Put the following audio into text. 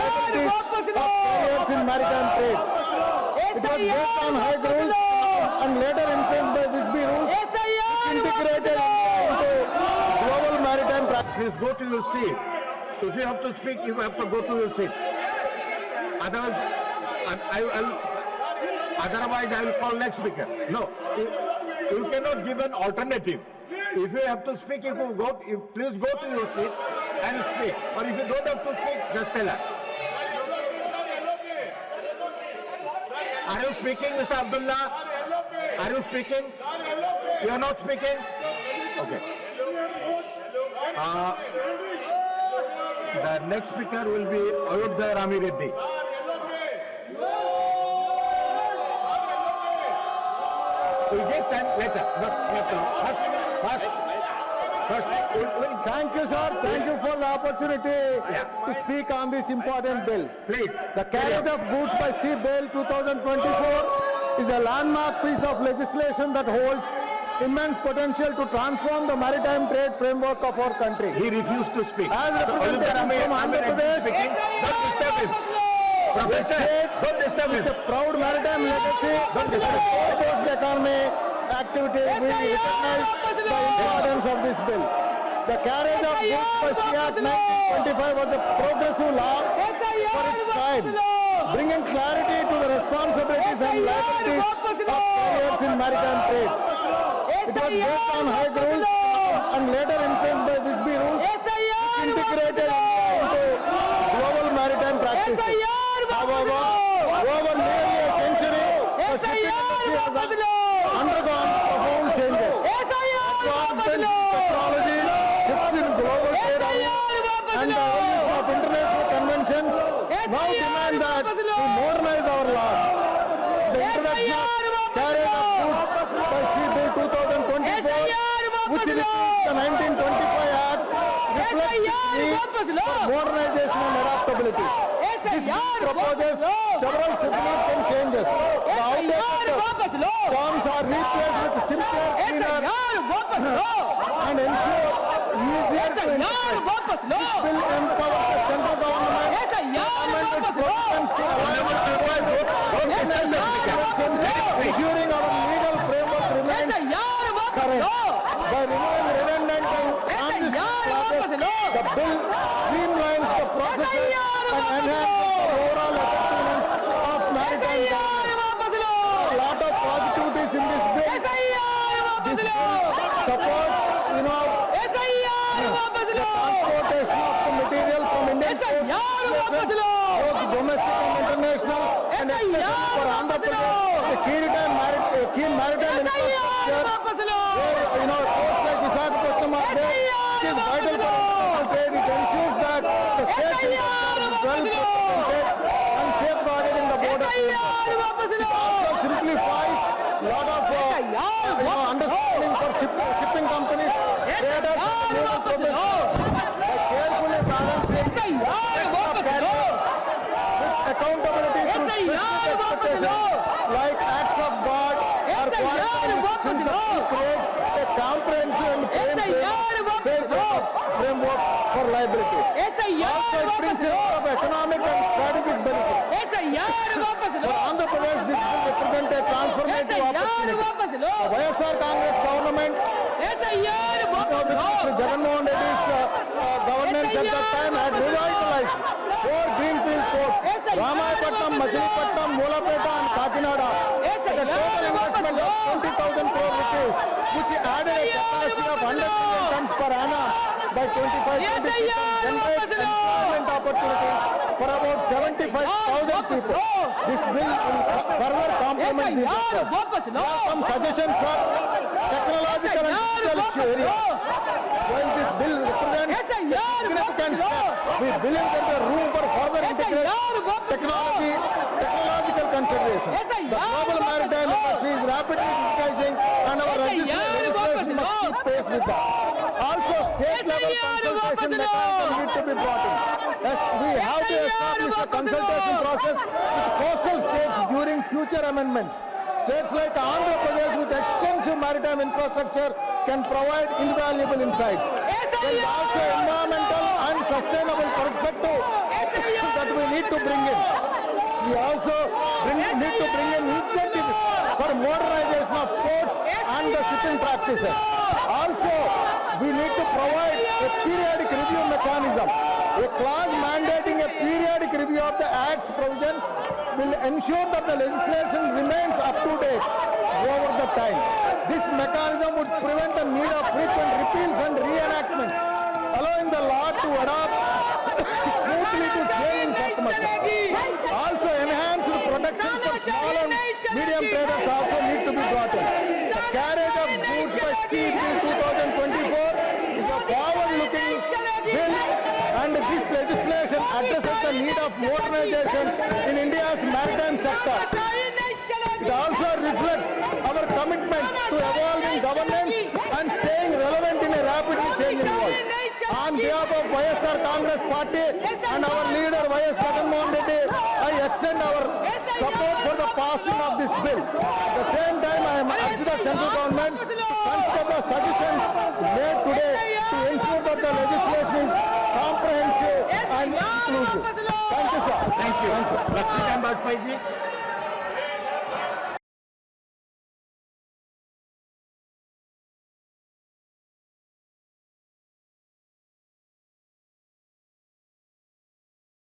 liabilities of carriers in maritime trade. It was based on high rules and later influenced by Visby rules, which integrated India into global maritime practice. Please go to your seat. If you have to speak, you have to go to your seat. Otherwise, otherwise I will call next speaker. No, you cannot give an alternative. If you have to speak, please go to your seat and speak. Or if you don't have to speak, just tell us. Are you speaking, Mr. Abdullah? Are you speaking? You are not speaking? Okay. The next speaker will be Ayodhya Rami Reddy. We give time later. First. Thank you, sir. Thank you for the opportunity to speak on this important bill. Please. The Carriage of Goods by Sea Bill 2024 is a landmark piece of legislation that holds immense potential to transform the maritime trade framework of our country. He refused to speak. As representative from Andhra Pradesh, don't disturb him. Professor, don't disturb him. with a proud maritime legacy, supports the economy activity, we recognize the importance of this bill. The Carriage of Goods by Sea Act 1925 was a progressive law for its time, bringing clarity to the responsibilities and liabilities of carriers in maritime trade. It was based on high rules and later influenced by Visby rules, which integrated India into global maritime practices. However, over nearly a century, the shipping industry has undergone profound changes. Advancements in technology, shifts in global trade and the evolution of international conventions now demand that we modernize our laws. The introduction of Carriage of Goods by Sea Bill 2024, which repeals the 1925 Act, reflects the need for modernization and adaptability. This bill proposes several significant changes. The outdated forms are replaced with simpler, cleaner, and ensure easier to implement. This bill empowers the central government to amend its programs to avoid ensuring our legal framework remains current. By removing redundant and transitional clauses, the bill streamlines the processes and enhances the overall effectiveness of maritime governance. A lot of positivities in this bill. This bill supports, the transportation of the material from Indian ports, both domestic and international, and especially for Andhra Pradesh, the key maritime infrastructure, where, ports like Visakhapatnam are there. It is vital for international trade. It ensures that the state infrastructure is well protected and safeguarded in the border. It also simplifies a lot of understanding for shipping companies, traders, and naval professionals by carefully balancing with accountability through specific expectations like acts of God or quality restrictions that creates a comprehensive and framework for liability. Also, it brings a lot of economic and strategic benefits. For Andhra Pradesh, this will represent a transformative opportunity. The YSR Congress government, with Mr. Jagannath Reddy's governance at that time, had revitalized 4 greenfield ports: Ramayapatnam, Machilipatnam, Moolapeta and Kakinada, at a total investment of 20,000 crore rupees, which added a capacity of 100 million tons per annum by 2026 and generates employment opportunities for about 75,000 people. This bill will further complement these efforts. There are some suggestions for technological and digital areas. While this bill represents a significant step, we believe there is room for further integration, technological considerations. The global maritime industry is rapidly digitizing and our legislation must keep pace with that. Also, state-level consultation mechanism need to be brought in. We have to establish a consultation process with coastal states during future amendments. States like Andhra Pradesh with extensive maritime infrastructure can provide invaluable insights. There is also environmental and sustainable perspective that we need need to bring in. We also need to bring in incentives for modernization of ports and the shipping practices. Also, we need to provide a periodic review mechanism. A clause mandating a periodic review of the Act's provisions will ensure that the legislation remains up to date over the time. This mechanism would prevent the need of frequent repeals and reenactments, allowing the law to adapt smoothly to changing circumstances. Also, enhanced protection for small and medium traders also need to be brought in. The carriage of goods by sea till 2024 is a forward-looking bill, and this legislation addresses the need of modernization in India's maritime sector. It also reflects our commitment to evolving governance and staying relevant in a rapidly changing world. On behalf of YSR Congress Party and our leader YS Jagan Mohan Reddy, I extend our support for the passing of this bill. At the same time, I am urging the central government to consider the suggestions made today to ensure that the legislation is comprehensive and inclusive. Thank you, sir. Thank you. Lakshmikant Bajpayee ji.